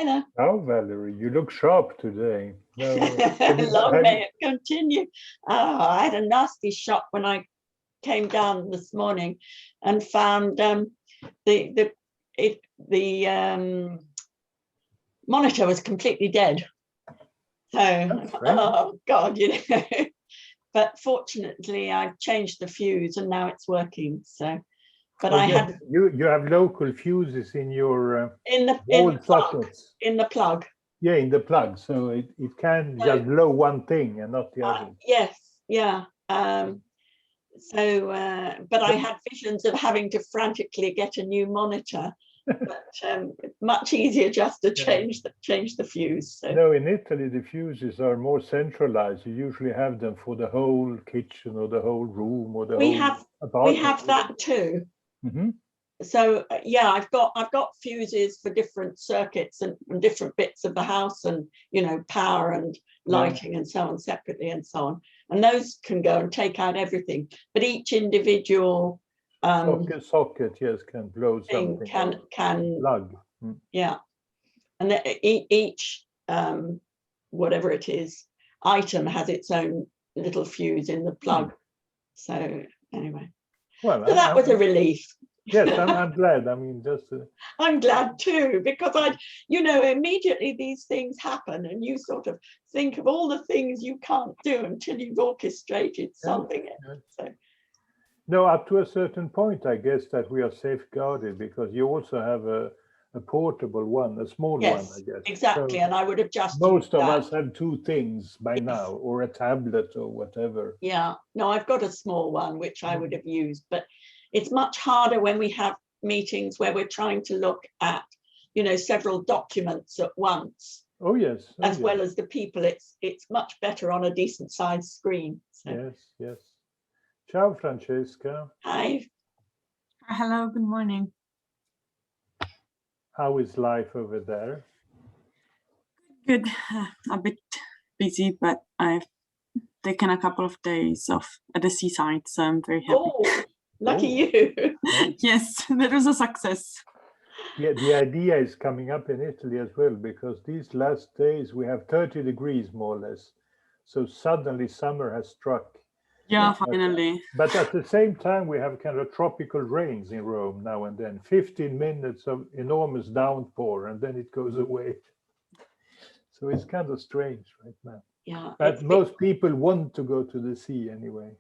Hi there. Oh, Valerie, you look sharp today. No, Long may it continue. Oh, I had a nasty shock when I came down this morning and found the monitor was completely dead. So, oh God, But fortunately, I've changed the fuse and now it's working. So, but you have local fuses in your in the sockets. In the plug. Yeah, in the plug, so it can just blow one thing and not the other. Yes, yeah. But I had visions of having to frantically get a new monitor. But much easier just to change the fuse. So. No, in Italy the fuses are more centralized. You usually have them for the whole kitchen or the whole room or the whole apartment. We have that too. Mm-hmm. So yeah, I've got fuses for different circuits and different bits of the house, and power and lighting and so on separately and so on. And those can go and take out everything. But each individual socket, yes, can blow something. Can plug. Yeah, and each whatever it is item has its own little fuse in the plug. So anyway, well, so that was a relief. Yes, I'm glad. I mean, I'm glad too, because immediately these things happen and you sort of think of all the things you can't do until you've orchestrated solving it. So. No, up to a certain point, I guess that we are safeguarded, because you also have a portable one, a small one, I guess. Exactly, so and I would have just most of us have two things by now, or a tablet or whatever. Yeah, no, I've got a small one which I would have used, but it's much harder when we have meetings where we're trying to look at, several documents at once. Oh yes. As well as the people. It's much better on a decent sized screen. So. Yes. Ciao, Francesca. Hi. Hello, good morning. How is life over there? Good. A bit busy, but I've taken a couple of days off at the seaside, so I'm very happy. Oh, lucky you. Yes, that was a success. Yeah, the idea is coming up in Italy as well, because these last days we have 30 degrees more or less. So suddenly summer has struck. Yeah, finally. But at the same time, we have kind of tropical rains in Rome now and then, 15 minutes of enormous downpour, and then it goes away. So it's kind of strange right now. Yeah. But most people want to go to the sea anyway.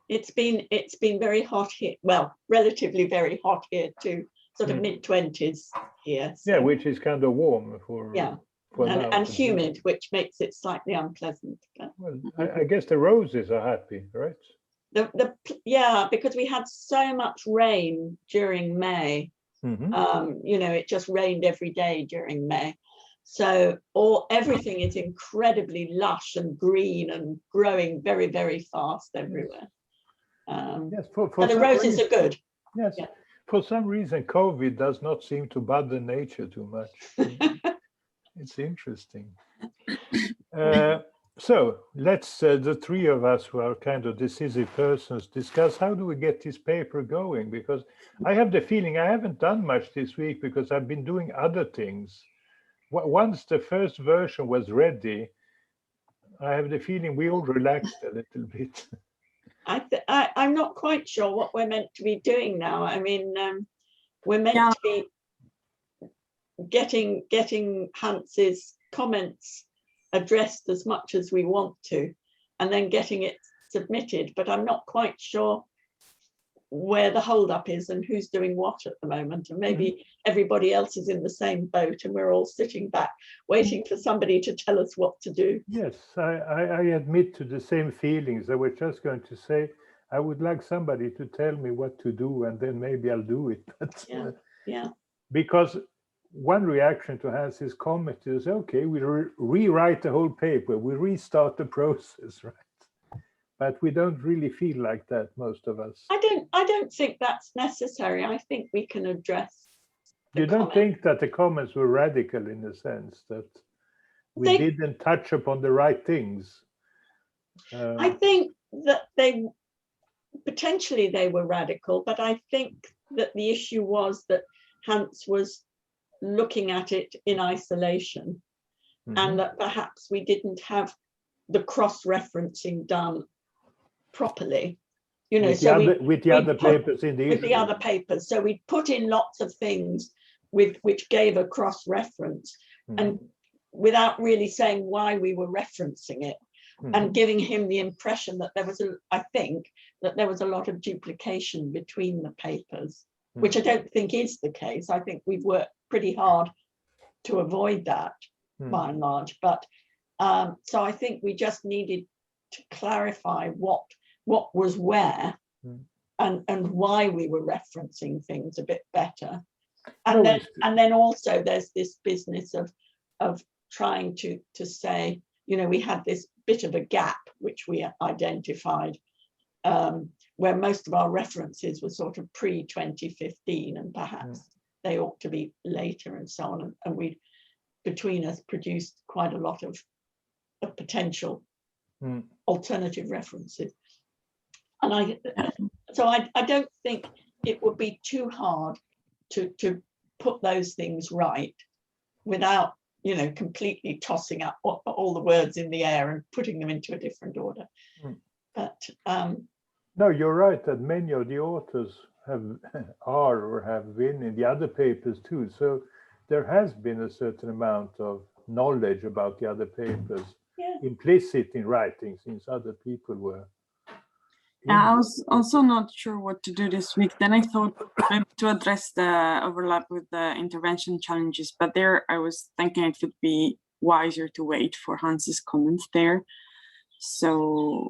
It's been very hot here. Well, relatively very hot here too, sort of mid-20s here. So. Yeah, which is kind of warm for. Yeah. And humid, which makes it slightly unpleasant. Well, I guess the roses are happy, right? Yeah, because we had so much rain during May. Mm-hmm. It just rained every day during May. So everything is incredibly lush and green and growing very, very fast everywhere. Yes, so the roses are good. Yes. Yeah. For some reason, COVID does not seem to bother nature too much. It's interesting. So let's, the three of us who are kind of decisive persons, discuss how do we get this paper going? Because I have the feeling I haven't done much this week because I've been doing other things. Once the first version was ready, I have the feeling we all relaxed a little bit. I'm not quite sure what we're meant to be doing now. I mean, we're meant to be getting Hans's comments addressed as much as we want to, and then getting it submitted. But I'm not quite sure where the holdup is and who's doing what at the moment. And maybe everybody else is in the same boat and we're all sitting back waiting for somebody to tell us what to do. Yes, I admit to the same feelings. I was just going to say, I would like somebody to tell me what to do, and then maybe I'll do it. But, yeah. Because one reaction to Hans's comment is, okay, we rewrite the whole paper, we restart the process, right? But we don't really feel like that, most of us. I don't think that's necessary. I think we can address. You don't think that the comments were radical in the sense that we didn't touch upon the right things? I think that potentially they were radical, but I think that the issue was that Hans was looking at it in isolation, and that perhaps we didn't have the cross-referencing done properly. You know, with the other papers in the with issue. the other papers. So we put in lots of things with which gave a cross-reference, and without really saying why we were referencing it, and giving him the impression that there was I think that there was a lot of duplication between the papers, which I don't think is the case. I think we've worked pretty hard to avoid that by and large. But so I think we just needed to clarify what was where and why we were referencing things a bit better. And then also there's this business of trying to say, you know, we had this bit of a gap which we identified, where most of our references were sort of pre-2015, and perhaps they ought to be later and so on. And we, between us, produced quite a lot of potential alternative references. And I don't think it would be too hard to put those things right without, you know, completely tossing up all the words in the air and putting them into a different order. But no, you're right that many of the authors are or have been in the other papers too. So there has been a certain amount of knowledge about the other papers implicit in writing, since other people were. I was also not sure what to do this week. Then I thought to address the overlap with the intervention challenges, but there I was thinking it would be wiser to wait for Hans's comments there. So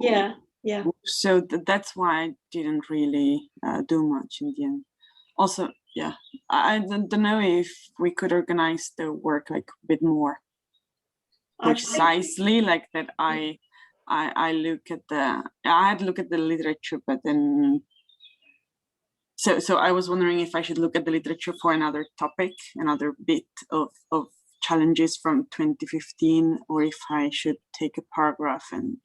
so that's why I didn't really do much in the end. Also, I don't know if we could organize the work like a bit more precisely, like that I look at I had to look at the literature, but then so I was wondering if I should look at the literature for another topic, another bit of challenges from 2015, or if I should take a paragraph and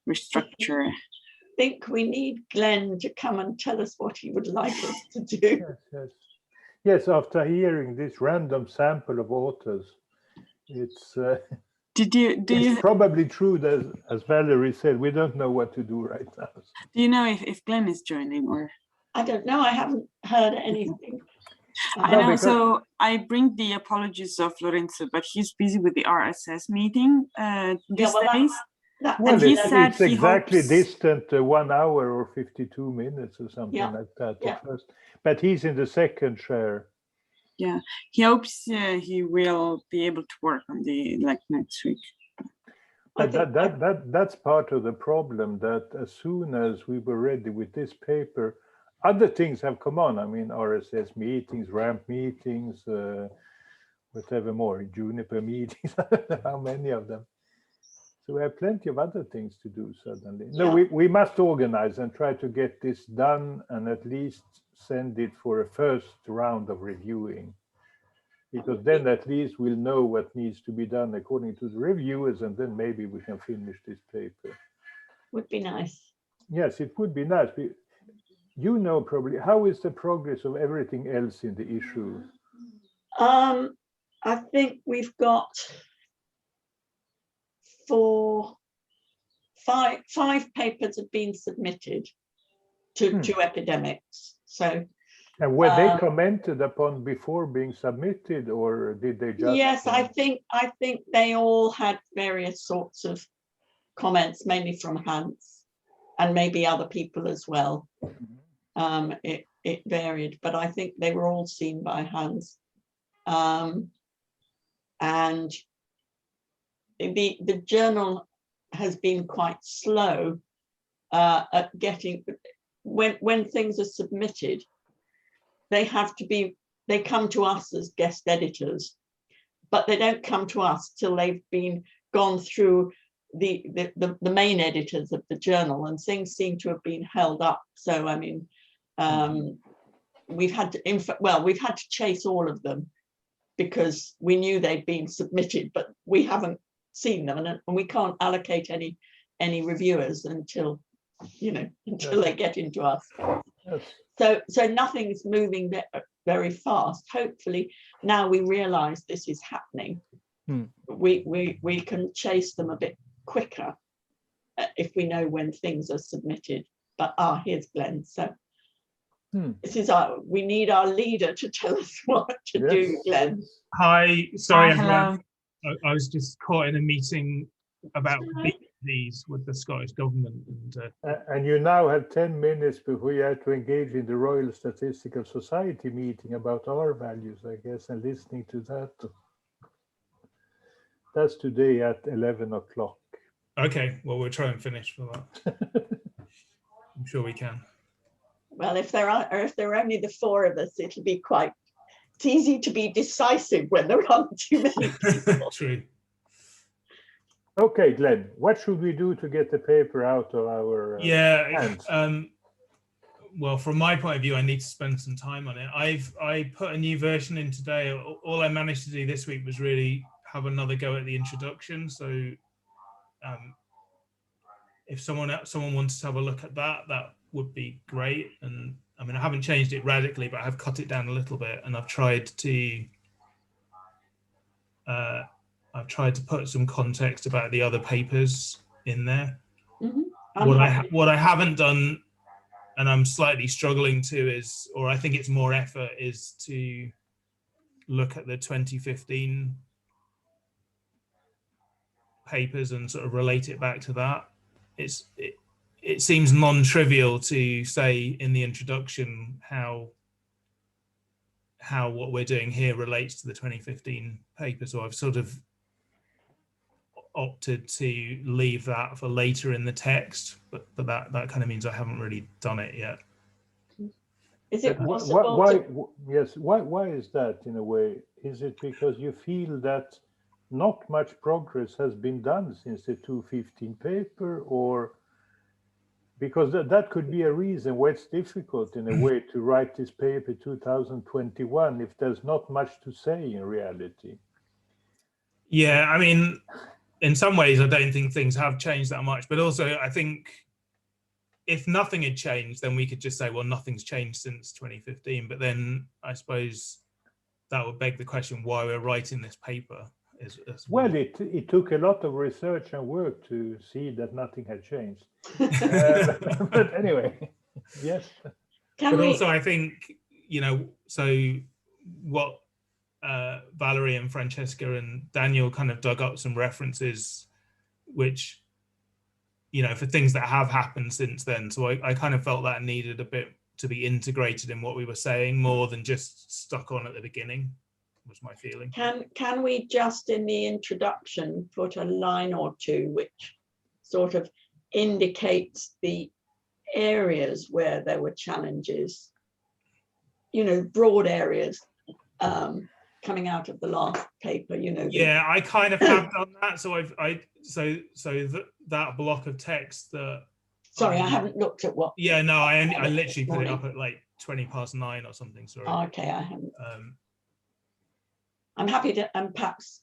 restructure. I think we need Glenn to come and tell us what he would like us to do. Yes, after hearing this random sample of authors, it's it's probably true that, as Valerie said, we don't know what to do right now. Do you know if Glenn is joining, or? I don't know. I haven't heard anything. I know. So I bring the apologies of Lorenzo, but he's busy with the RSS meeting these days. Well, it's exactly distant 1 hour or 52 minutes or something like that at first. But he's in the second chair. Yeah, he hopes he will be able to work on the next week. But that's part of the problem, that as soon as we were ready with this paper, other things have come on. I mean, RSS meetings, RAMP meetings, whatever more, Juniper meetings, I don't know how many of them. So we have plenty of other things to do suddenly. No, we must organize and try to get this done, and at least send it for a first round of reviewing, because then at least we'll know what needs to be done according to the reviewers, and then maybe we can finish this paper. Would be nice. Yes, it would be nice. You know, probably, how is the progress of everything else in the issue? I think we've got five papers have been submitted to Epidemics. So, and were they commented upon before being submitted, or did they just? Yes, I think they all had various sorts of comments, mainly from Hans, and maybe other people as well. It varied, but I think they were all seen by Hans. And the journal has been quite slow at getting, when things are submitted, they come to us as guest editors, but they don't come to us till they've gone through the main editors of the journal, and things seem to have been held up. So I mean, we've had to chase all of them because we knew they'd been submitted, but we haven't seen them, and we can't allocate any reviewers until they get into us. Yes. So nothing's moving very fast. Hopefully now we realize this is happening. We can chase them a bit quicker if we know when things are submitted. But here's Glenn. So this is we need our leader to tell us what to do, Glenn. Hi, sorry hello. everyone. I was just caught in a meeting about these with the Scottish Government. And you now have 10 minutes before you have to engage in the Royal Statistical Society meeting about our values, I guess, and listening to that. That's today at 11 o'clock. Okay, well, we'll try and finish for that. I'm sure we can. Well, if there are only the four of us, it'll be it's easy to be decisive when there aren't too many people. True. Okay, Glenn, what should we do to get the paper out of our hands? Well, from my point of view, I need to spend some time on it. I put a new version in today. All I managed to do this week was really have another go at the introduction. So if someone wants to have a look at that, that would be great. And I mean, I haven't changed it radically, but I have cut it down a little bit, and I've tried to put some context about the other papers in there. What I haven't done, and I'm slightly struggling to, is, or I think it's more effort, is to look at the 2015 papers and sort of relate it back to that. It seems non-trivial to say in the introduction how what we're doing here relates to the 2015 paper. So I've sort of opted to leave that for later in the text, but that kind of means I haven't really done it yet. Is it possible? Why is that in a way? Is it because you feel that not much progress has been done since the 2015 paper, or because that could be a reason why it's difficult in a way to write this paper 2021 if there's not much to say in reality? Yeah, I mean, in some ways, I don't think things have changed that much, but also I think if nothing had changed, then we could just say, well, nothing's changed since 2015. But then I suppose that would beg the question why we're writing this paper. Well, it took a lot of research and work to see that nothing had changed. But anyway, yes. Also, I think, so what Valerie and Francesca and Daniel kind of dug up some references, which, for things that have happened since then. So I kind of felt that needed a bit to be integrated in what we were saying more than just stuck on at the beginning, was my feeling. Can we just in the introduction put a line or two which sort of indicates the areas where there were challenges, broad areas coming out of the last paper, Yeah, I kind of have done that. So that block of text that. Sorry, I haven't looked at what. Yeah, no, I literally put it up at like 20:09 or something. Sorry. Oh, okay, I haven't. I'm happy to, and perhaps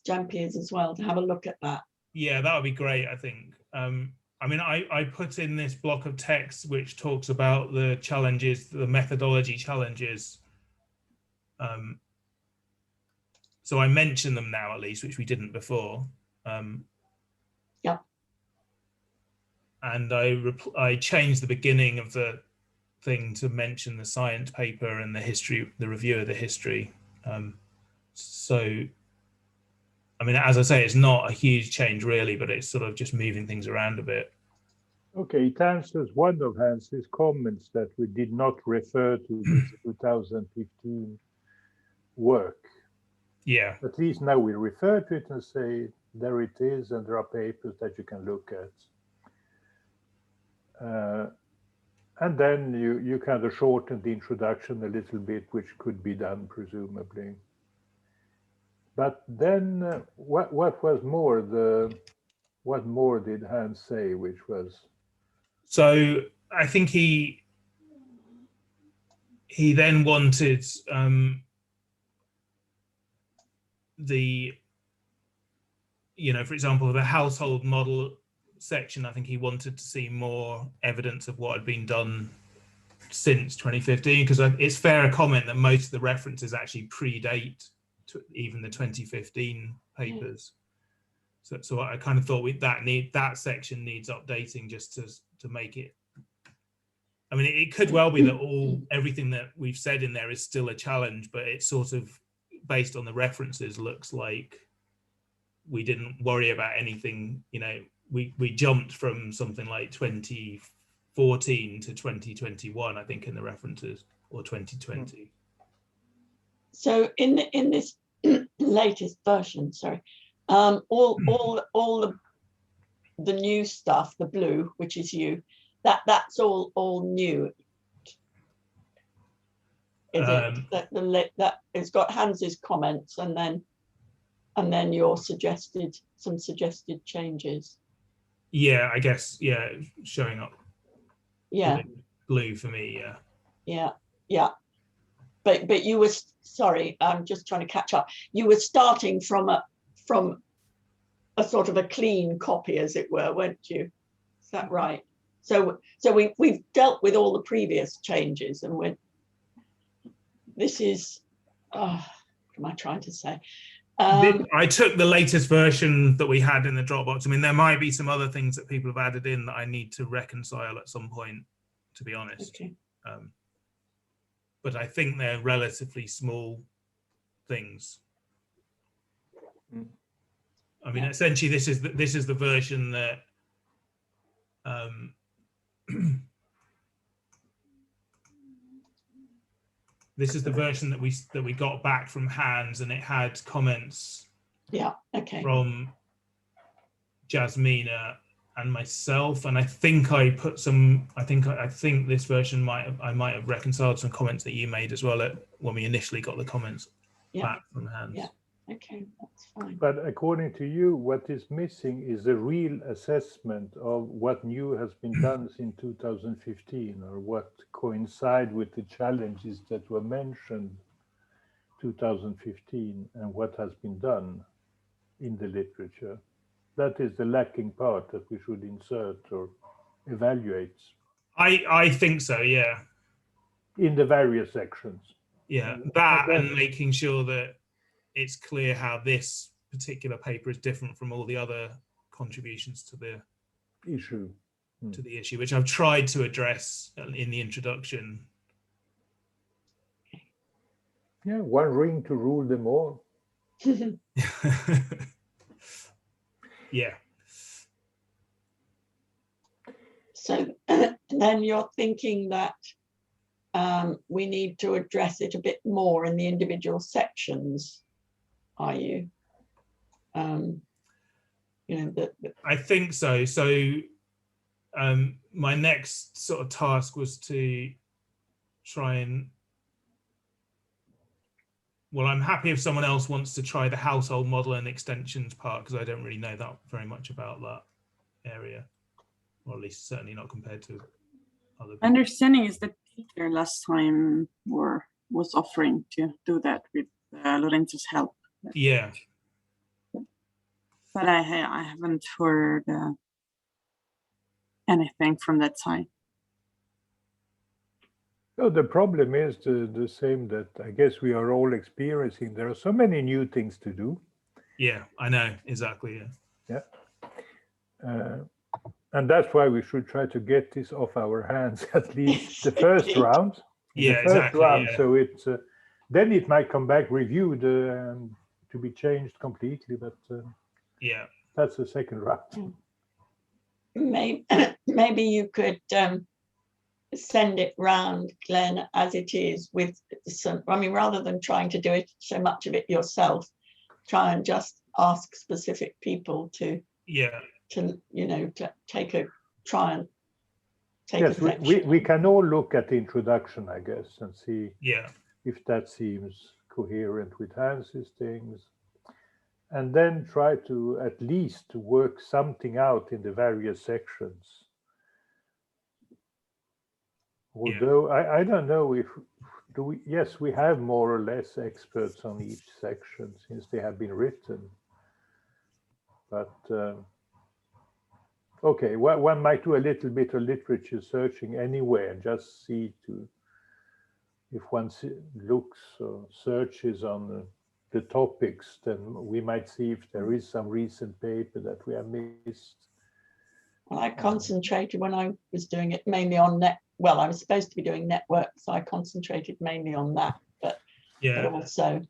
Jean-Pierre's as well, to have a look at that. Yeah, that would be great, I think. I mean, I put in this block of text which talks about the challenges, the methodology challenges. So I mention them now, at least, which we didn't before. Yeah. And I changed the beginning of the thing to mention the science paper and the history, the review of the history. So, I mean, as I say, it's not a huge change really, but it's sort of just moving things around a bit. Okay, it answers one of Hans's comments that we did not refer to the 2015 work. Yeah. At least now we refer to it and say, there it is, and there are papers that you can look at. And then you kind of shorten the introduction a little bit, which could be done, presumably. But then what was more? What more did Hans say, which was? So I think he then wanted for example, the household model section. I think he wanted to see more evidence of what had been done since 2015, because it's fair to comment that most of the references actually predate even the 2015 papers. So I kind of thought that section needs updating just to make it. I mean, it could well be that everything that we've said in there is still a challenge, but it's sort of based on the references looks like we didn't worry about anything. You know, we jumped from something like 2014 to 2021, I think, in the references, or 2020. So in this latest version, sorry, all the new stuff, the blue, which is you, that's all new. Is it that it's got Hans's comments and then your suggested changes? Yeah, I guess, yeah, showing up. Yeah, blue for me. Yeah. But you were, sorry, I'm just trying to catch up. You were starting from a sort of a clean copy, as it were, weren't you? Is that right? So we've dealt with all the previous changes, and this is, what am I trying to say? I took the latest version that we had in the Dropbox. I mean, there might be some other things that people have added in that I need to reconcile at some point, to be honest. Okay. But I think they're relatively small things. I mean, essentially, this is the version that this is the version that we got back from Hans, and it had comments. Yeah. Okay. From Jasmina and myself, and I think I put some. I think this version I might have reconciled some comments that you made as well when we initially got the comments back from Hans. Yeah. Okay, that's fine. But according to you, what is missing is a real assessment of what new has been done in 2015, or what coincide with the challenges that were mentioned 2015, and what has been done in the literature. That is the lacking part that we should insert or evaluate. I think so, yeah. In the various sections. Yeah, that and making sure that it's clear how this particular paper is different from all the other contributions to the issue, which I've tried to address in the introduction. Yeah, one ring to rule them all. Yeah. So then you're thinking that we need to address it a bit more in the individual sections, are you? I think so. So my next sort of task was to try and, well, I'm happy if someone else wants to try the household model and extensions part, because I don't really know that very much about that area, or at least certainly not compared to other people. Understanding is that Peter last time was offering to do that with Lorenzo's help. Yeah. But I haven't heard anything from that side. No, the problem is the same that I guess we are all experiencing. There are so many new things to do. Yeah, I know, exactly, yeah. And that's why we should try to get this off our hands, at least the first round. Yeah, the first exactly, round, yeah. so it's then it might come back reviewed to be changed completely, but yeah, that's the second round. Maybe you could send it round, Glenn, as it is, with some, I mean, rather than trying to do it so much of it yourself, try and just ask specific people to take a yes, we can all look at the introduction, I guess, and see if that seems coherent with Hans's things, and then try to at least work something out in the various sections. Although I don't know if yes, we have more or less experts on each section since they have been written, but Okay, one might do a little bit of literature searching anyway and just see if one looks or searches on the topics, then we might see if there is some recent paper that we have missed. Well, I concentrated when I was doing it mainly on well, I was supposed to be doing network, so I concentrated mainly on that, but also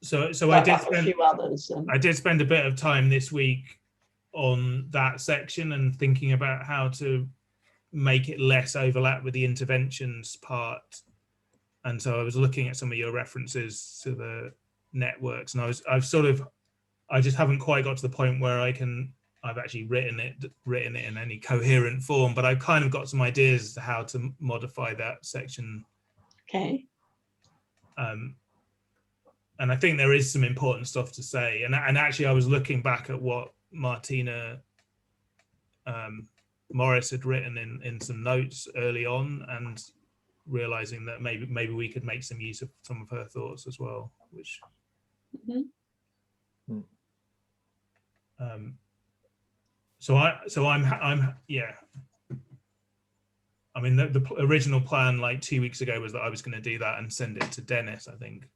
So I did a few others. I did spend a bit of time this week on that section and thinking about how to make it less overlap with the interventions part. And so I was looking at some of your references to the networks, and I just haven't quite got to the point where I've actually written it in any coherent form, but I've kind of got some ideas as to how to modify that section. Okay. And I think there is some important stuff to say. And actually, I was looking back at what Martina Morris had written in some notes early on, and realizing that maybe we could make some use of some of her thoughts as well. Which, so I'm yeah. I mean, the original plan like 2 weeks ago was that I was going to do that and send it to Dennis, I think,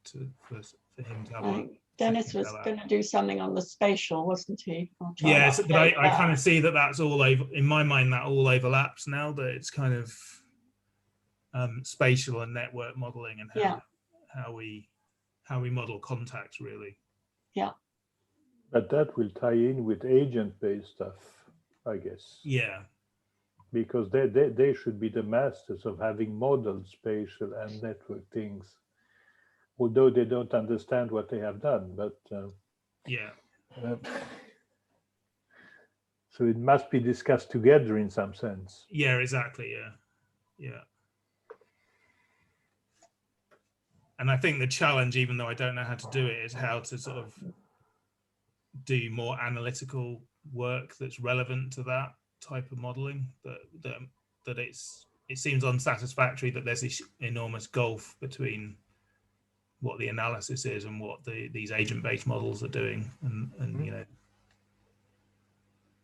for him to have Dennis was going to do something on the spatial, wasn't he? Yes, but I kind of see that that's all over, in my mind, that all overlaps now, that it's kind of spatial and network modeling and how we model contacts, really. Yeah. But that will tie in with agent-based stuff, I guess. Yeah. Because they should be the masters of having modeled spatial and network things, although they don't understand what they have done. But so it must be discussed together in some sense. Yeah, exactly. Yeah. And I think the challenge, even though I don't know how to do it, is how to sort of do more analytical work that's relevant to that type of modeling, that it seems unsatisfactory that there's this enormous gulf between what the analysis is and what these agent-based models are doing, and you know.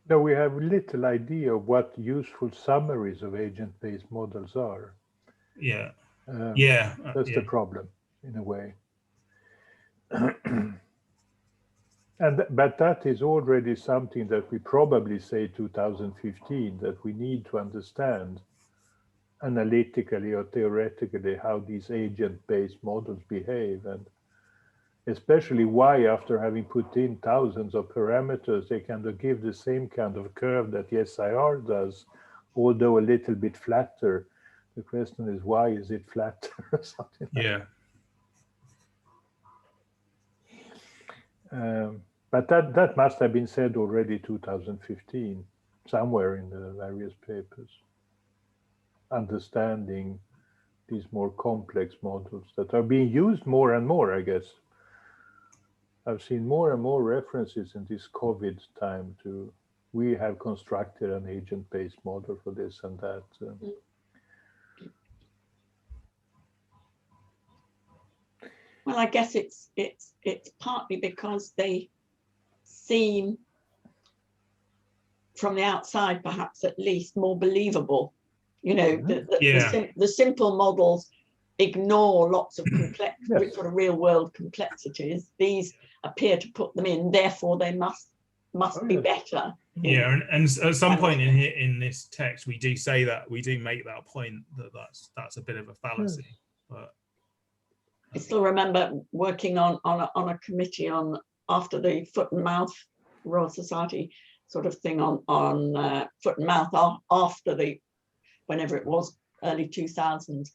No, we have little idea of what useful summaries of agent-based models are. Yeah. That's the problem in a way. But that is already something that we probably say 2015, that we need to understand analytically or theoretically how these agent-based models behave, and especially why, after having put in thousands of parameters, they kind of give the same kind of curve that the SIR does, although a little bit flatter. The question is, why is it flatter or something like that? But that must have been said already 2015, somewhere in the various papers. Understanding these more complex models that are being used more and more, I guess. I've seen more and more references in this COVID time to, we have constructed an agent-based model for this and that. Well, I guess it's partly because they seem, from the outside perhaps at least, more believable. You know, the simple models ignore lots of complex, sort of real world complexities. These appear to put them in, therefore they must be better. Yeah, and at some point in this text, we do say that, we do make that point that that's a bit of a fallacy. But I still remember working on a committee on, after the Foot and Mouth Royal Society sort of thing on foot and mouth after the, whenever it was, early 2000s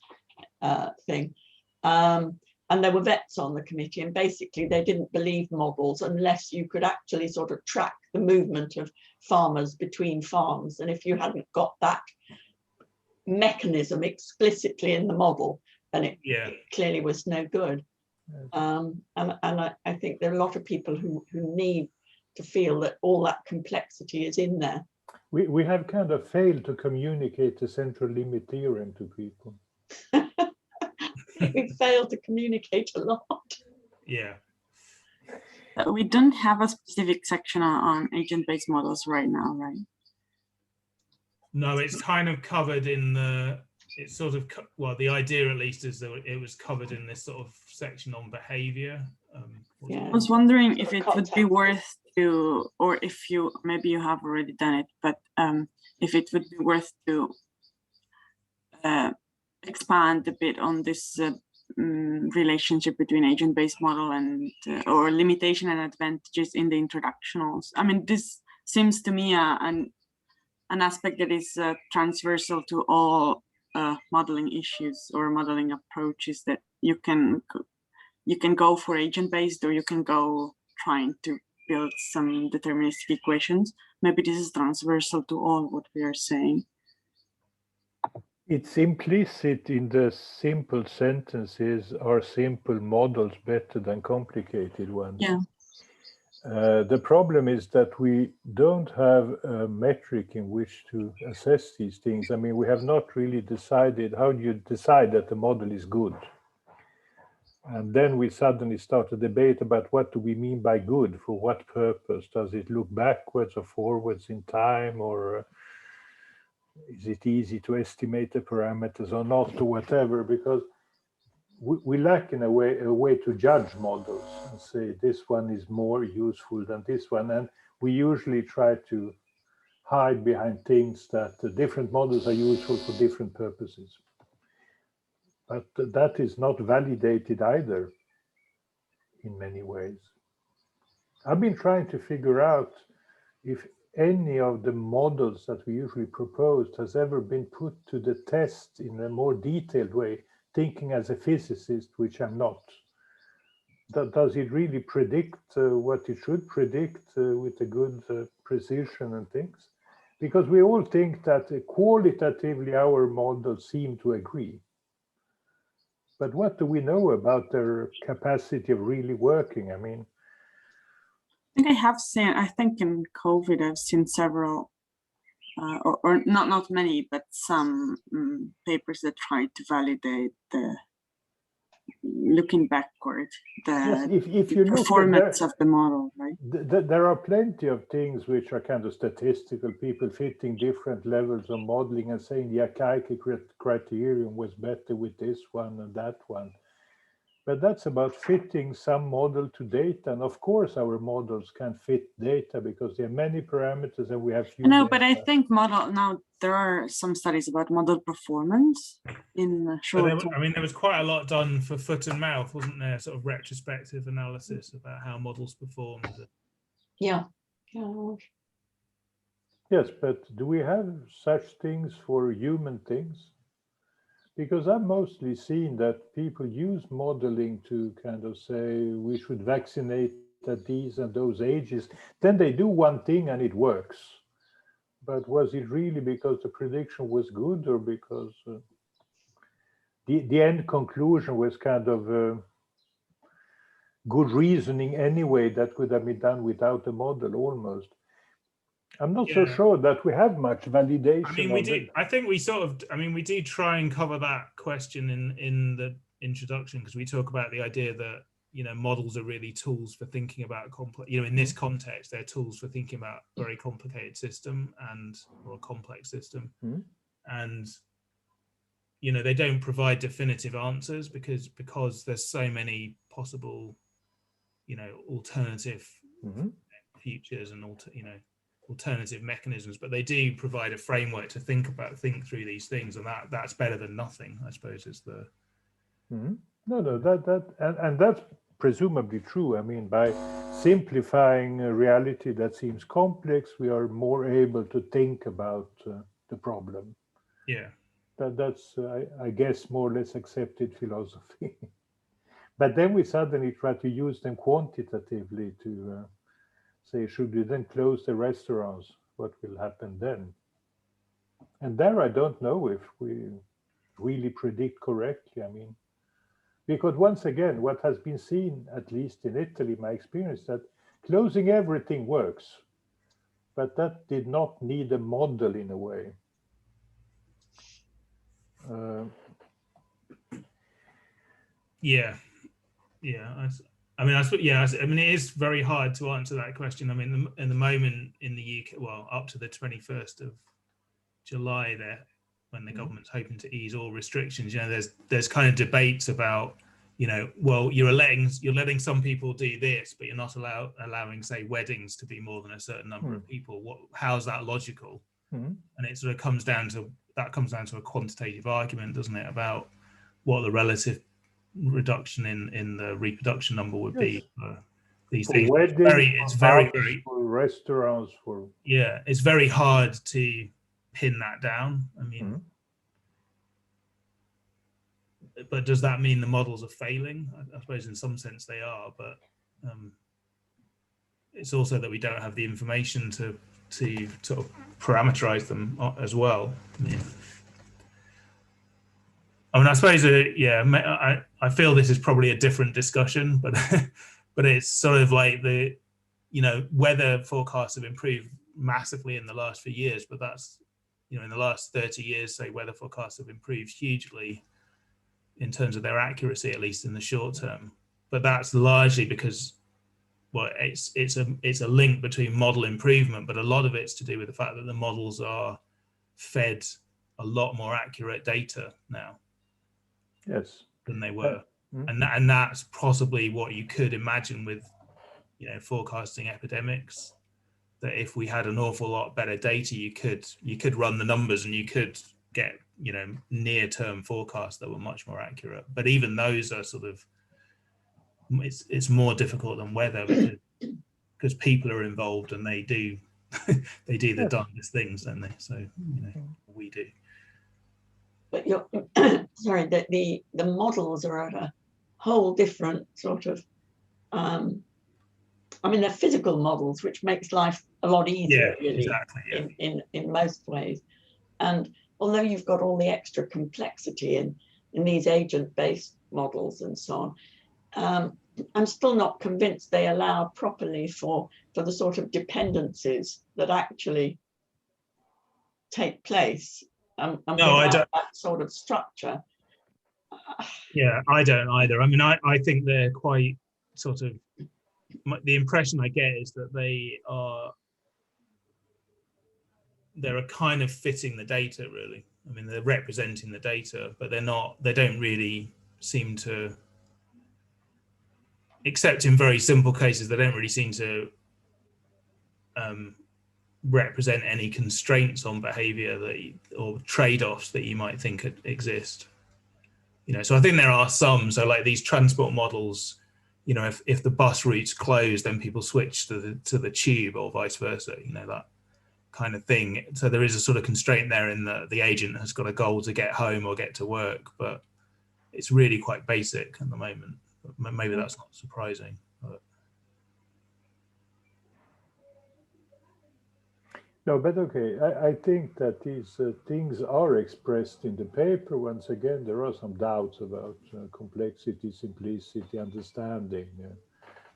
thing. And there were vets on the committee, and basically they didn't believe models unless you could actually sort of track the movement of farmers between farms. And if you hadn't got that mechanism explicitly in the model, then it clearly was no good. And I think there are a lot of people who need to feel that all that complexity is in there. We have kind of failed to communicate the central limit theorem to people. We failed to communicate a lot. Yeah. We don't have a specific section on agent-based models right now, right? No, it's kind of covered in the, it's sort of, well, the idea at least is that it was covered in this sort of section on behavior. Yeah. I was wondering if it would be worth to, or if you, maybe you have already done it, but if it would be worth to expand a bit on this relationship between agent-based model and or limitation and advantages in the introductionals. I mean, this seems to me an aspect that is transversal to all modeling issues or modeling approaches, that you can go for agent-based, or you can go trying to build some deterministic equations. Maybe this is transversal to all what we are saying. It's implicit in the simple sentences, are simple models better than complicated ones? Yeah. The problem is that we don't have a metric in which to assess these things. I mean, we have not really decided, how do you decide that the model is good? And then we suddenly start a debate about what do we mean by good, for what purpose? Does it look backwards or forwards in time, or is it easy to estimate the parameters or not, or whatever? Because we lack in a way to judge models and say this one is more useful than this one. And we usually try to hide behind things that different models are useful for different purposes. But that is not validated either in many ways. I've been trying to figure out if any of the models that we usually proposed has ever been put to the test in a more detailed way, thinking as a physicist, which I'm not. Does it really predict what it should predict with a good precision and things? Because we all think that qualitatively our models seem to agree. But what do we know about their capacity of really working? I mean, I think in COVID, I've seen several, or not many, but some papers that tried to validate the, looking backward, the yes, if you performance of the model, right? There are plenty of things which are kind of statistical, people fitting different levels of modeling and saying the Akaike criterion was better with this one and that one. But that's about fitting some model to data. And of course, our models can fit data because there are many parameters and we have few. No, but I think now there are some studies about model performance in short term. I mean, there was quite a lot done for foot and mouth, wasn't there? Sort of retrospective analysis about how models performed. Yeah. Yes, but do we have such things for human things? Because I've mostly seen that people use modeling to kind of say we should vaccinate at these and those ages. Then they do one thing and it works. But was it really because the prediction was good, or because the end conclusion was kind of good reasoning anyway that could have been done without a model almost? I'm not so sure that we have much validation. I mean, we do. I think we sort of. I mean, we do try and cover that question in the introduction, because we talk about the idea that, you know, models are really tools for thinking about complex. You know, in this context, they're tools for thinking about very complicated system or a complex system, and you know, they don't provide definitive answers because there's so many possible, you know, alternative futures and alternative mechanisms, but they do provide a framework to think through these things, and that's better than nothing, I suppose, is the no and that's presumably true. I mean, by simplifying a reality that seems complex, we are more able to think about the problem. Yeah, that's I guess more or less accepted philosophy. But then we suddenly try to use them quantitatively to say, should we then close the restaurants? What will happen then? And there I don't know if we really predict correctly. I mean, because once again, what has been seen, at least in Italy, my experience, that closing everything works, but that did not need a model in a way. I mean, it is very hard to answer that question. I mean, in the moment in the UK, well, up to the 21st of July there, when the government's hoping to ease all restrictions, there's kind of debates about, well, you're letting some people do this, but you're not allowing, say, weddings to be more than a certain number of people. How's that logical? And it sort of comes down to a quantitative argument, doesn't it, about what the relative reduction in the reproduction number would be for these things. It's very for restaurants, it's very hard to pin that down. I mean, but does that mean the models are failing? I suppose in some sense they are, but it's also that we don't have the information to sort of parameterize them as well. I mean, I suppose, I feel this is probably a different discussion, but but it's sort of like weather forecasts have improved massively in the last few years, but that's, in the last 30 years, say, weather forecasts have improved hugely in terms of their accuracy, at least in the short term. But that's largely because, well, it's a link between model improvement, but a lot of it's to do with the fact that the models are fed a lot more accurate data now. Yes. Than they were. And that's possibly what you could imagine with, forecasting epidemics, that if we had an awful lot better data, you could run the numbers and you could get, near-term forecasts that were much more accurate. But even those are sort of, it's more difficult than weather because people are involved and they do the darndest things, don't they? So, we do. But you're sorry, that the models are at a whole different sort of they're physical models, which makes life a lot easier, really, exactly, in most ways. And although you've got all the extra complexity in these agent-based models and so on, I'm still not convinced they allow properly for the sort of dependencies that actually take place. No, I don't. That sort of structure. Yeah, I don't either. I mean, I think they're quite sort of, the impression I get is that they're kind of fitting the data, really. I mean, they're representing the data, but they don't really seem to, except in very simple cases, they don't really seem to represent any constraints on behavior or trade-offs that you might think exist. So I think there are some, so like these transport models, if the bus route's closed, then people switch to the tube or vice versa, that kind of thing. So there is a sort of constraint there in that the agent has got a goal to get home or get to work, but it's really quite basic at the moment. Maybe that's not surprising. No, but okay, I think that these things are expressed in the paper. Once again, there are some doubts about complexity, simplicity, understanding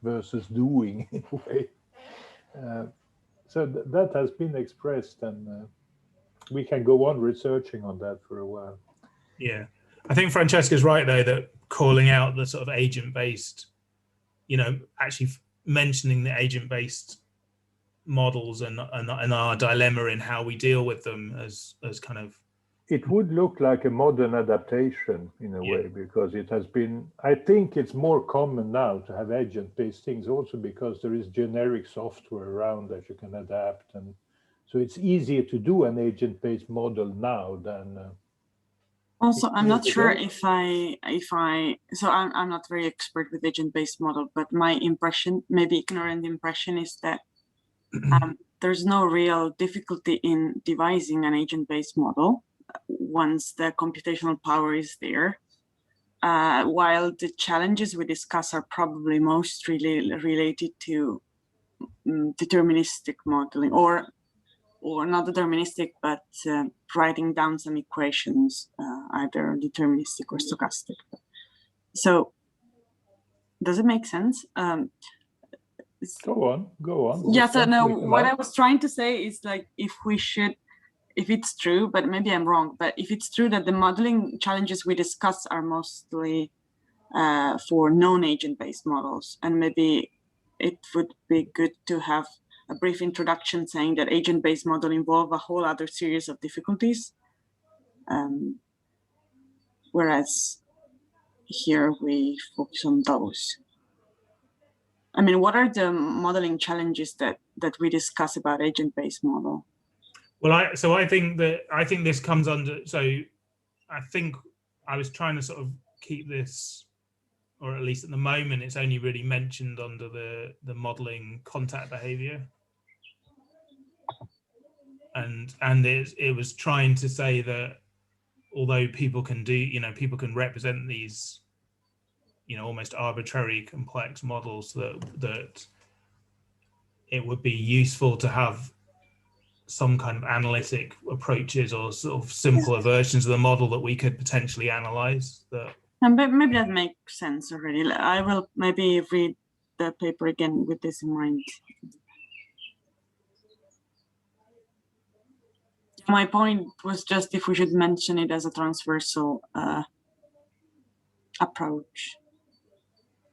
versus doing, in a way. So that has been expressed, and we can go on researching on that for a while. Yeah, I think Francesca's right, though, that calling out the sort of agent-based, actually mentioning the agent-based models and our dilemma in how we deal with them as kind of, it would look like a modern adaptation in a way, because it has been, I think it's more common now to have agent-based things, also because there is generic software around that you can adapt, and so it's easier to do an agent-based model now than also, I'm not sure if I so I'm not very expert with agent-based model, but my impression, maybe ignorant impression, is that there's no real difficulty in devising an agent-based model once the computational power is there, while the challenges we discuss are probably most related to deterministic modeling, or not deterministic, but writing down some equations, either deterministic or stochastic. So does it make sense? Go on. Yeah, so no, what I was trying to say is, like, if it's true, but maybe I'm wrong, but if it's true that the modeling challenges we discuss are mostly for non-agent based models, and maybe it would be good to have a brief introduction saying that agent-based model involve a whole other series of difficulties. Whereas here we focus on those. I mean, what are the modeling challenges that we discuss about agent-based model? Well, I think this comes under, so I think I was trying to sort of keep this, or at least at the moment, it's only really mentioned under the modeling contact behavior. And it was trying to say that although people can do, people can represent these, almost arbitrary complex models, that it would be useful to have some kind of analytic approaches or sort of simpler versions of the model that we could potentially analyze. And maybe that makes sense already. I will maybe read the paper again with this in mind. My point was just if we should mention it as a transversal approach.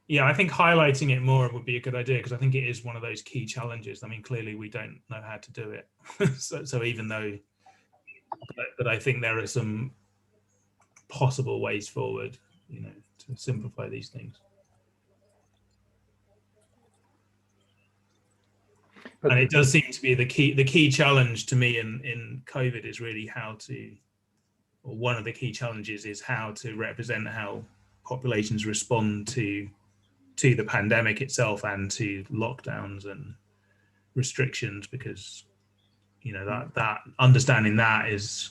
Yeah, I think highlighting it more would be a good idea, because I think it is one of those key challenges. I mean, clearly we don't know how to do it. so even though, but I think there are some possible ways forward, to simplify these things. And it does seem to be the key challenge to me in COVID is really how to, or one of the key challenges is how to represent how populations respond to the pandemic itself and to lockdowns and restrictions, because that understanding that is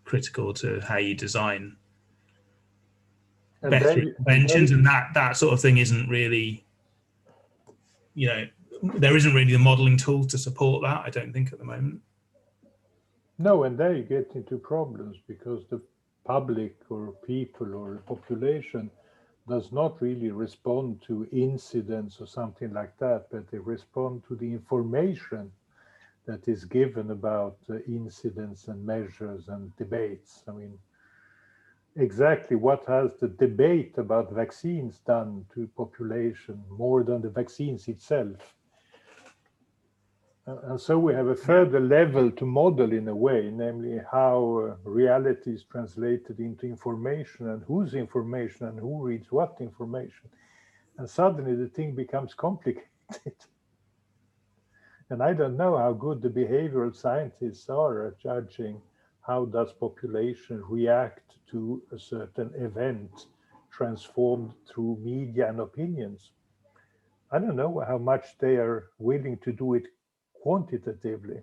critical to how you design better interventions, and that sort of thing isn't really, there isn't really the modeling tools to support that, I don't think, at the moment. No, and there you get into problems, because the public or people or the population does not really respond to incidents or something like that, but they respond to the information that is given about incidents and measures and debates. I mean, exactly what has the debate about vaccines done to population more than the vaccines itself? And so we have a further level to model in a way, namely how reality is translated into information, and whose information and who reads what information. And suddenly the thing becomes complicated. And I don't know how good the behavioral scientists are at judging how does population react to a certain event transformed through media and opinions. I don't know how much they are willing to do it quantitatively,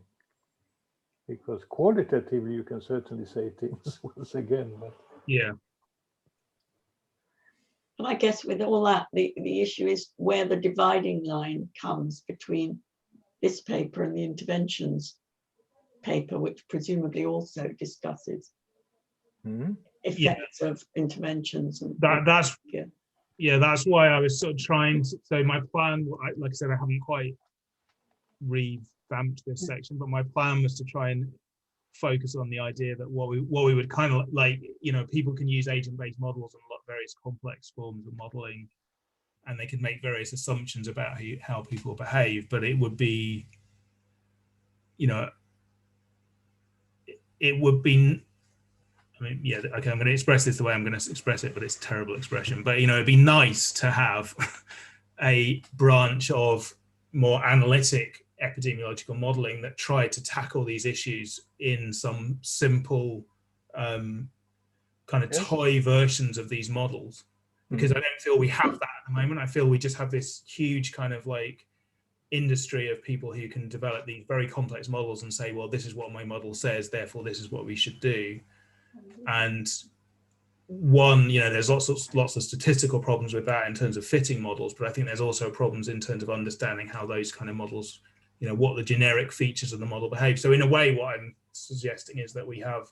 because qualitatively you can certainly say things once again. But yeah. And I guess with all that, the issue is where the dividing line comes between this paper and the interventions paper, which presumably also discusses effects of interventions. And that's why I was sort of trying to, so my plan, like I said, I haven't quite revamped this section, but my plan was to try and focus on the idea that what we would kind of like, people can use agent-based models and various complex forms of modeling, and they can make various assumptions about how people behave, but it would be, it would be, I mean, yeah, okay, I'm going to express this the way I'm going to express it, but it's a terrible expression. But, it'd be nice to have a branch of more analytic epidemiological modeling that tried to tackle these issues in some simple kind of toy versions of these models. Because I don't feel we have that at the moment. I feel we just have this huge kind of like industry of people who can develop these very complex models and say, well, this is what my model says, therefore this is what we should do. And one, there's lots of statistical problems with that in terms of fitting models, but I think there's also problems in terms of understanding how those kind of models, what the generic features of the model behave. So in a way, what I'm suggesting is that we have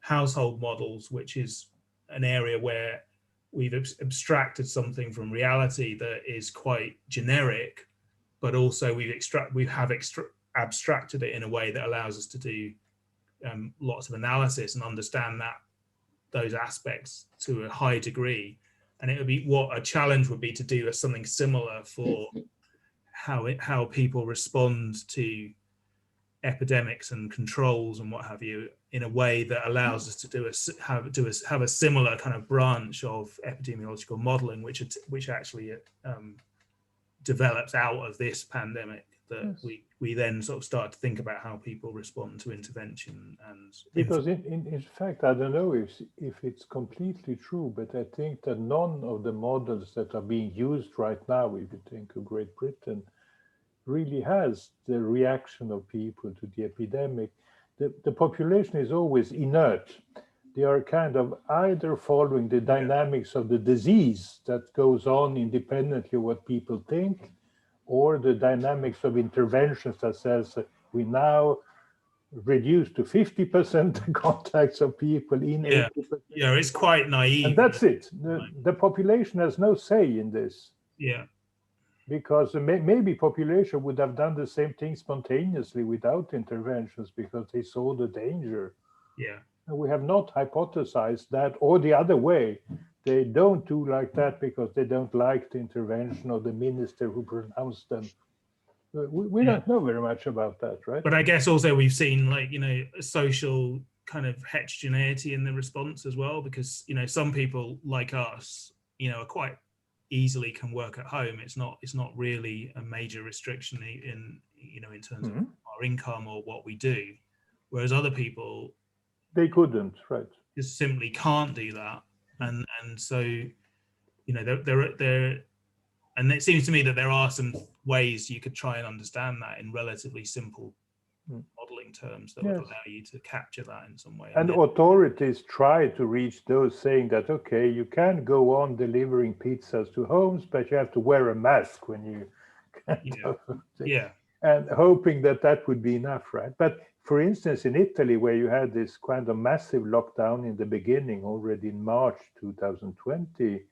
household models, which is an area where we've abstracted something from reality that is quite generic, but also we have abstracted it in a way that allows us to do lots of analysis and understand those aspects to a high degree. And it would be, what a challenge would be to do something similar for how people respond to epidemics and controls and what have you in a way that allows us to have a similar kind of branch of epidemiological modeling, which actually develops out of this pandemic, that we then sort of start to think about how people respond to intervention. And because in fact, I don't know if it's completely true, but I think that none of the models that are being used right now, if you think of Great Britain, really has the reaction of people to the epidemic. The population is always inert. They are kind of either following the dynamics of the disease that goes on independently of what people think, or the dynamics of interventions that says we now reduce to 50% the contacts of people in 80%. Yeah, it's quite naive. And that's it. The population has no say in this. Yeah. Because maybe population would have done the same thing spontaneously without interventions because they saw the danger. Yeah. And we have not hypothesized that, or the other way. They don't do like that because they don't like the intervention of the minister who pronounced them. We don't know very much about that, right? But I guess also we've seen, like, a social kind of heterogeneity in the response as well, because, some people like us, are quite easily can work at home. It's not really a major restriction in terms of our income or what we do, whereas other people, they couldn't, right, just simply can't do that. And so there and it seems to me that there are some ways you could try and understand that in relatively simple modeling terms that would allow you to capture that in some way. And authorities try to reach those saying that, okay, you can go on delivering pizzas to homes, but you have to wear a mask when you and hoping that would be enough, right? But for instance, in Italy, where you had this kind of massive lockdown in the beginning, already in March 2020,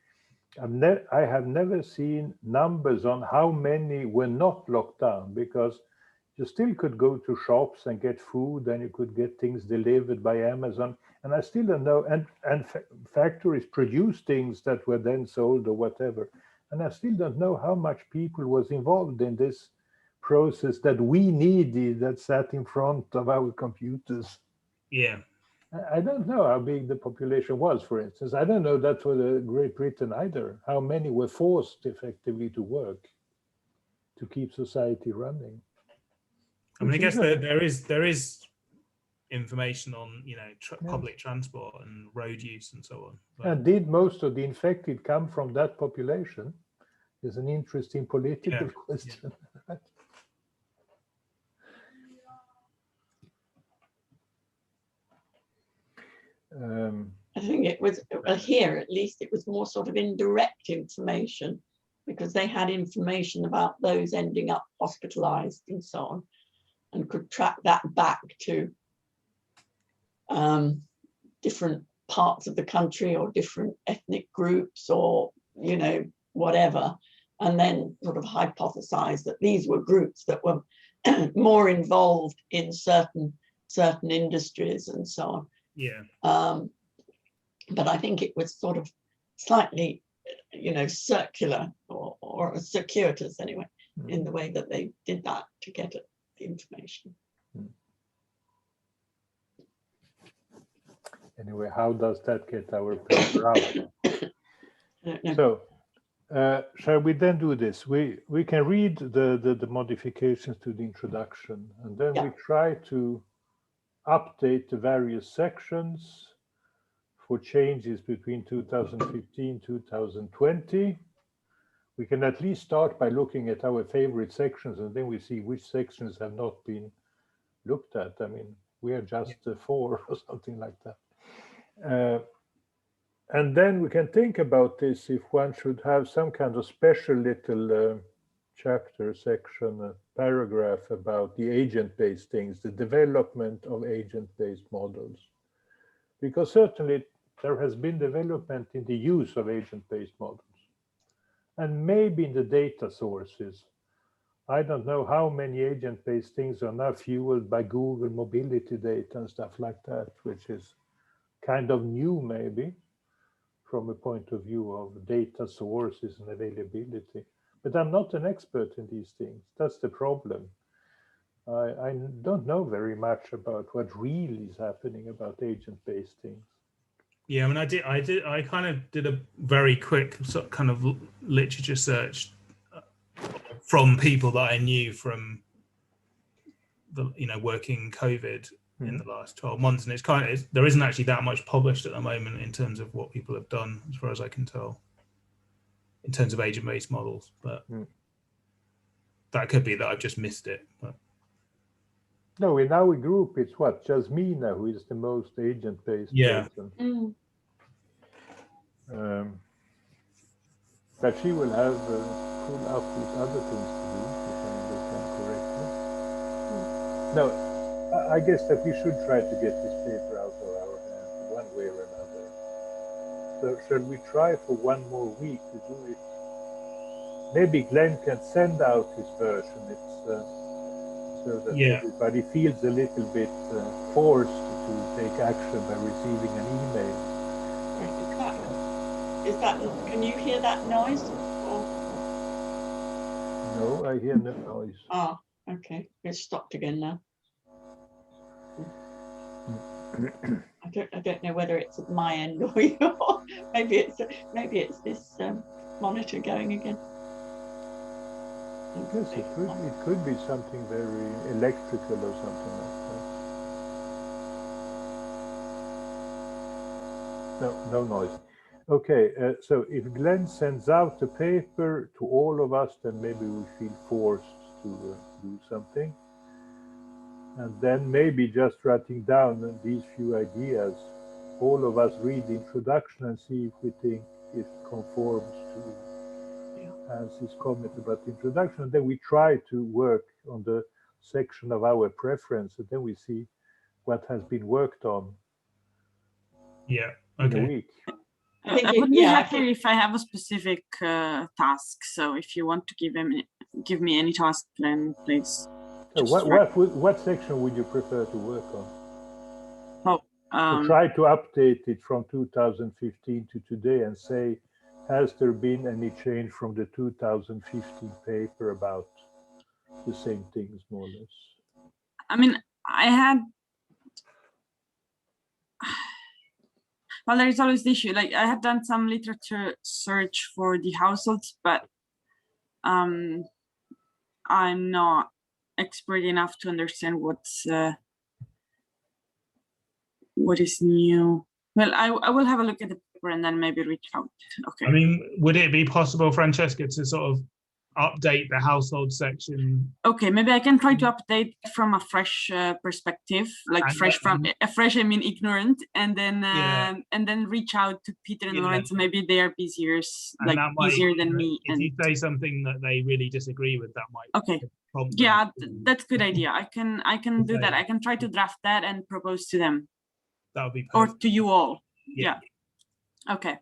I have never seen numbers on how many were not locked down, because you still could go to shops and get food, and you could get things delivered by Amazon. And I still don't know, and factories produce things that were then sold or whatever. And I still don't know how much people was involved in this process that we needed, that sat in front of our computers. Yeah. I don't know how big the population was, for instance. I don't know that for the Great Britain either, how many were forced effectively to work to keep society running. I mean, I guess there is information on, public transport and road use and so on. But... And did most of the infected come from that population? Is an interesting political question. Yeah. I think it was here, at least, it was more sort of indirect information, because they had information about those ending up hospitalized and so on, and could track that back to different parts of the country or different ethnic groups or, whatever, and then sort of hypothesize that these were groups that were more involved in certain industries and so on. Yeah. But I think it was sort of slightly, circular or circuitous anyway, in the way that they did that to get at the information. Anyway, how does that get our paper out? So, shall we then do this? We can read the modifications to the introduction, and then we try to update the various sections for changes between 2015 2020. We can at least start by looking at our favorite sections, and then we see which sections have not been looked at. I mean, we are just 4 or something like that. And then we can think about this, if one should have some kind of special little chapter, section, a paragraph about the agent-based things, the development of agent-based models. Because certainly there has been development in the use of agent-based models. And maybe in the data sources. I don't know how many agent-based things are now fueled by Google mobility data and stuff like that, which is kind of new maybe from a point of view of data sources and availability. But I'm not an expert in these things. That's the problem. I don't know very much about what really is happening about agent-based things. Yeah, I mean, I kind of did a very quick sort of kind of literature search from people that I knew from the, you know, working COVID in the last 12 months, and it's kind of, there isn't actually that much published at the moment in terms of what people have done, as far as I can tell, in terms of agent-based models. But that could be that I've just missed it. But no, in our group, it's what, Jasmina, who is the most agent-based person. But she will have full up with other things to do, if I understand correctly. No, I guess that we should try to get this paper out of our hands one way or another. So shall we try for one more week to do it? Maybe Glenn can send out his version. It's so that everybody feels a little bit forced to take action by receiving an email. Is that, can you hear that noise? Or? No, I hear no noise. Ah, okay. It's stopped again now. I don't know whether it's at my end or your. Maybe it's this monitor going again. Yes, it could be something very electrical or something like that. No noise. Okay, so if Glenn sends out the paper to all of us, then maybe we feel forced to do something. And then maybe just writing down these few ideas, all of us read the introduction and see if we think it conforms to Hans's comment about the introduction. And then we try to work on the section of our preference, and then we see what has been worked on in a week. I would be happy if I have a specific task. So if you want to give me any task, then please. So what section would you prefer to work on? To try to update it from 2015 to today and say, has there been any change from the 2015 paper about the same things, more or less? I mean, well, there is always the issue. Like, I have done some literature search for the households, but I'm not expert enough to understand what is new. Well, I will have a look at the paper and then maybe reach out. Okay. I mean, would it be possible, Francesca, to sort of update the household section? Okay, maybe I can try to update from a fresh perspective, like and fresh. I mean ignorant, and then reach out to Peter and Lorenzo. Maybe they are busier, busier than me. If you say something that they really disagree with, that might. Okay. Yeah, that's a good idea. I can do that. I can try to draft that and propose to them. That would be perfect. Or to you all. Yeah. Okay.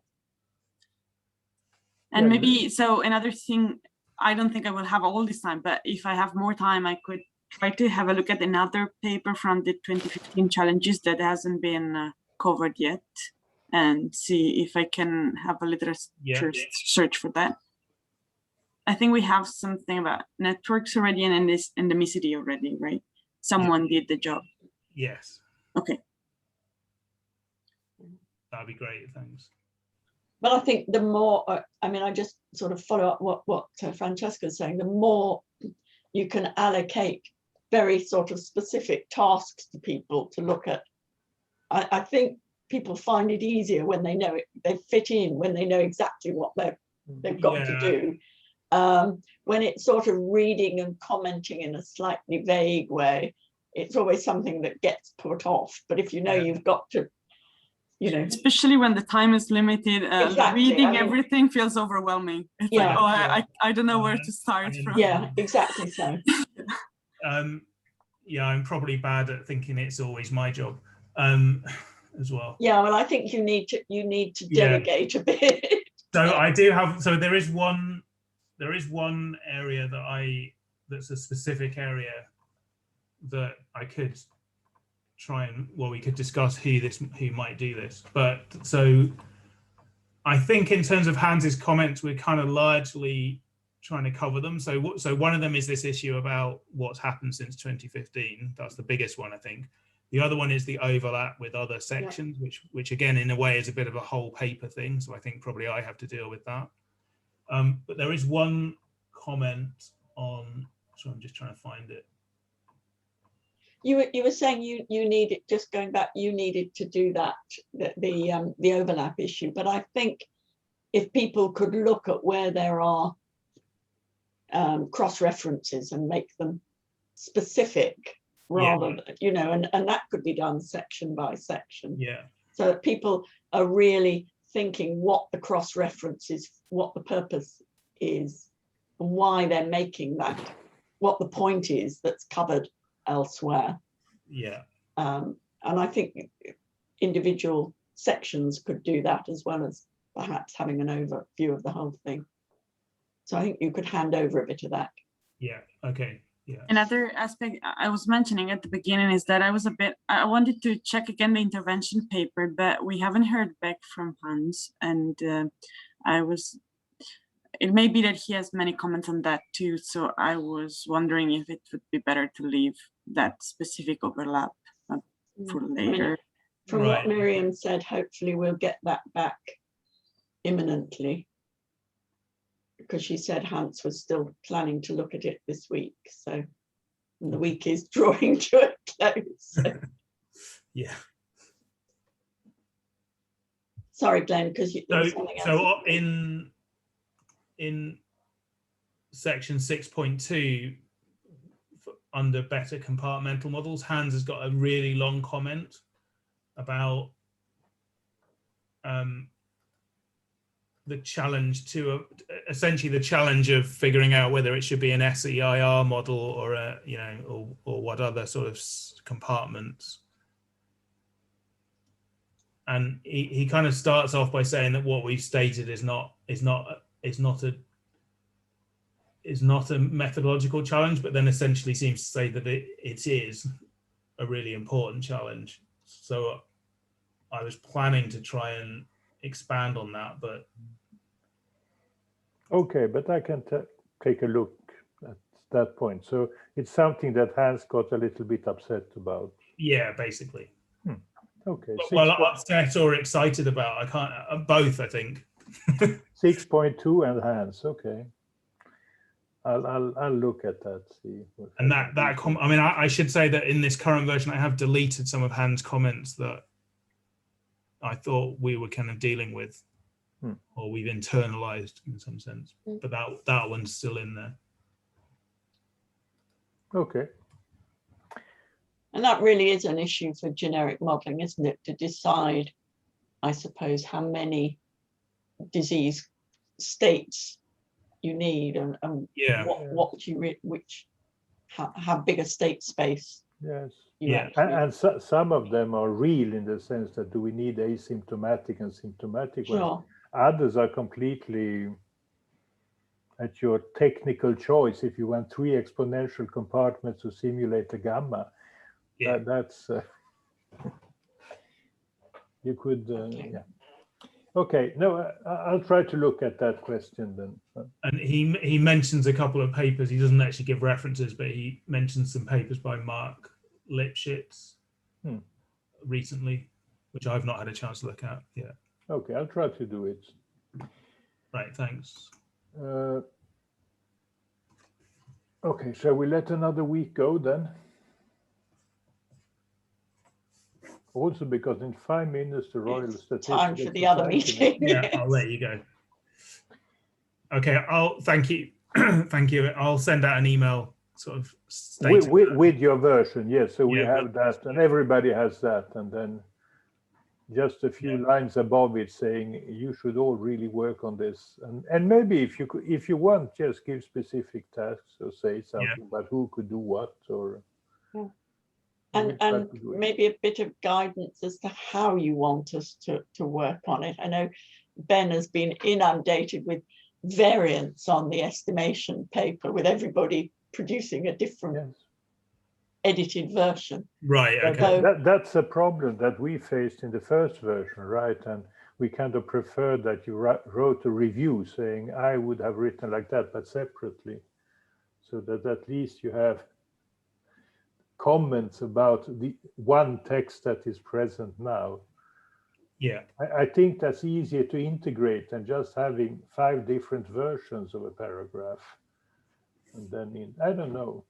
And maybe so another thing. I don't think I will have all this time, but if I have more time, I could try to have a look at another paper from the 2015 challenges that hasn't been covered yet, and see if I can have a literature search for that. I think we have something about networks already and endemicity already, right? Someone did the job. Yes. Okay. That'd be great, thanks. But I think the more, I mean, I just sort of follow up what Francesca is saying, the more you can allocate very sort of specific tasks to people to look at. I think people find it easier when they know it, they fit in, when they know exactly what they've got to do. When it's sort of reading and commenting in a slightly vague way, it's always something that gets put off. But if you know you've got to, you know, especially when the time is limited, reading everything feels overwhelming. It's like, oh, I don't know where to start from. Yeah, exactly so. Yeah, I'm probably bad at thinking it's always my job as well. Yeah, well, I think you need to delegate a bit. So I do have. So there is one area that's a specific area that I could try and, well, we could discuss who might do this. But so I think in terms of Hans's comments, we're kind of largely trying to cover them. So one of them is this issue about what's happened since 2015. That's the biggest one, I think. The other one is the overlap with other sections, which again, in a way, is a bit of a whole paper thing. So I think probably I have to deal with that. But there is one comment on, so I'm just trying to find it. You were saying you needed, just going back, you needed to do that, the overlap issue. But I think if people could look at where there are cross references and make them specific rather, you know, and that could be done section by section. Yeah. So that people are really thinking what the cross reference is, what the purpose is, and why they're making that, what the point is that's covered elsewhere. Yeah. And I think individual sections could do that as well as perhaps having an overview of the whole thing. So I think you could hand over a bit of that. Yeah. Okay. Yeah. Another aspect I was mentioning at the beginning is that I wanted to check again the intervention paper, but we haven't heard back from Hans, and it may be that he has many comments on that too. So I was wondering if it would be better to leave that specific overlap for later. From what Miriam said, hopefully we'll get that back imminently, because she said Hans was still planning to look at it this week. So the week is drawing to a close. So. Yeah. Sorry, Glenn, because you. So in section 6.2, under better compartmental models, Hans has got a really long comment about the challenge to essentially the challenge of figuring out whether it should be an SEIR model or a, you know, or what other sort of compartments. And he kind of starts off by saying that what we've stated is not a methodological challenge, but then essentially seems to say that it is a really important challenge. So I was planning to try and expand on that, but okay, but I can take a look at that point. So it's something that Hans got a little bit upset about. Yeah, basically. Okay. Well, upset or excited about, I can't, both, I think. 6.2 and Hans. Okay. I'll look at that. See. And I mean, I should say that in this current version, I have deleted some of Hans' comments that I thought we were kind of dealing with, or we've internalized in some sense. But that one's still in there. Okay. And that really is an issue for generic modeling, isn't it? To decide, I suppose, how many disease states you need and what you how big a state space. Yes. Yeah. And some of them are real in the sense that do we need asymptomatic and symptomatic ones? Sure. Others are completely at your technical choice. If you want 3 exponential compartments to simulate a gamma, that's you could yeah. Okay, no, I'll try to look at that question then. And he mentions a couple of papers. He doesn't actually give references, but he mentions some papers by Mark Lipschitz recently, which I've not had a chance to look at yet. Okay, I'll try to do it. Right, thanks. Okay, shall we let another week go then? Also, because in 5 minutes the Royal Statistical time for the other meeting. Yeah, I'll let you go. Okay, thank you. Thank you. I'll send out an email sort of with your version, yes. So we have that, and everybody has that, and then just a few lines above it saying you should all really work on this, and maybe if you want, just give specific tasks or say something about who could do what, or and maybe a bit of guidance as to how you want us to work on it. I know Ben has been inundated with variants on the estimation paper, with everybody producing a different edited version. Right. Okay. That's a problem that we faced in the first version, right? And we kind of prefer that you wrote a review saying, I would have written like that, but separately, so that at least you have comments about the one text that is present now. Yeah. I think that's easier to integrate than just having 5 different versions of a paragraph. And then I don't know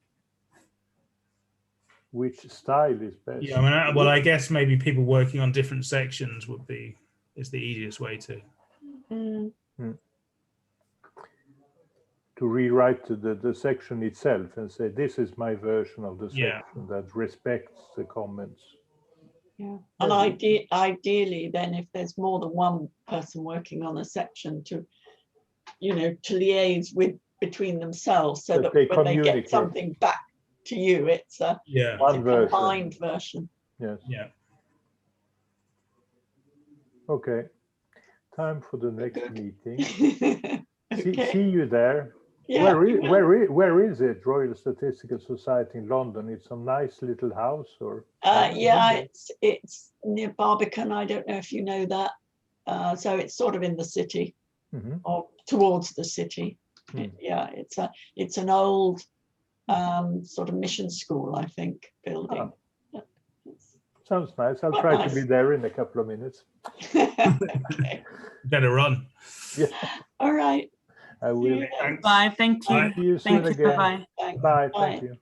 which style is best. Yeah, I mean, well, I guess maybe people working on different sections is the easiest way to. To rewrite the section itself and say, this is my version of the section that respects the comments. Yeah, and ideally then if there's more than one person working on a section to, to liaise between themselves so that when they get something back to you, it's a combined version. Yes. Yeah. Okay. Time for the next meeting. Okay. See you there. Yeah, where is it? Royal Statistical Society in London. It's some nice little house, or? Yeah, it's near Barbican. I don't know if you know that. So it's sort of in the city, or towards the city. Yeah, it's an old sort of mission school, I think, building. Oh. Sounds nice. I'll try to be there in a couple of minutes. Okay. Better run. Yeah. All right. I will. Thanks. Bye. Thank you. Bye. See you soon Thank you. again. Bye. Thanks. Bye. Bye. Thank you.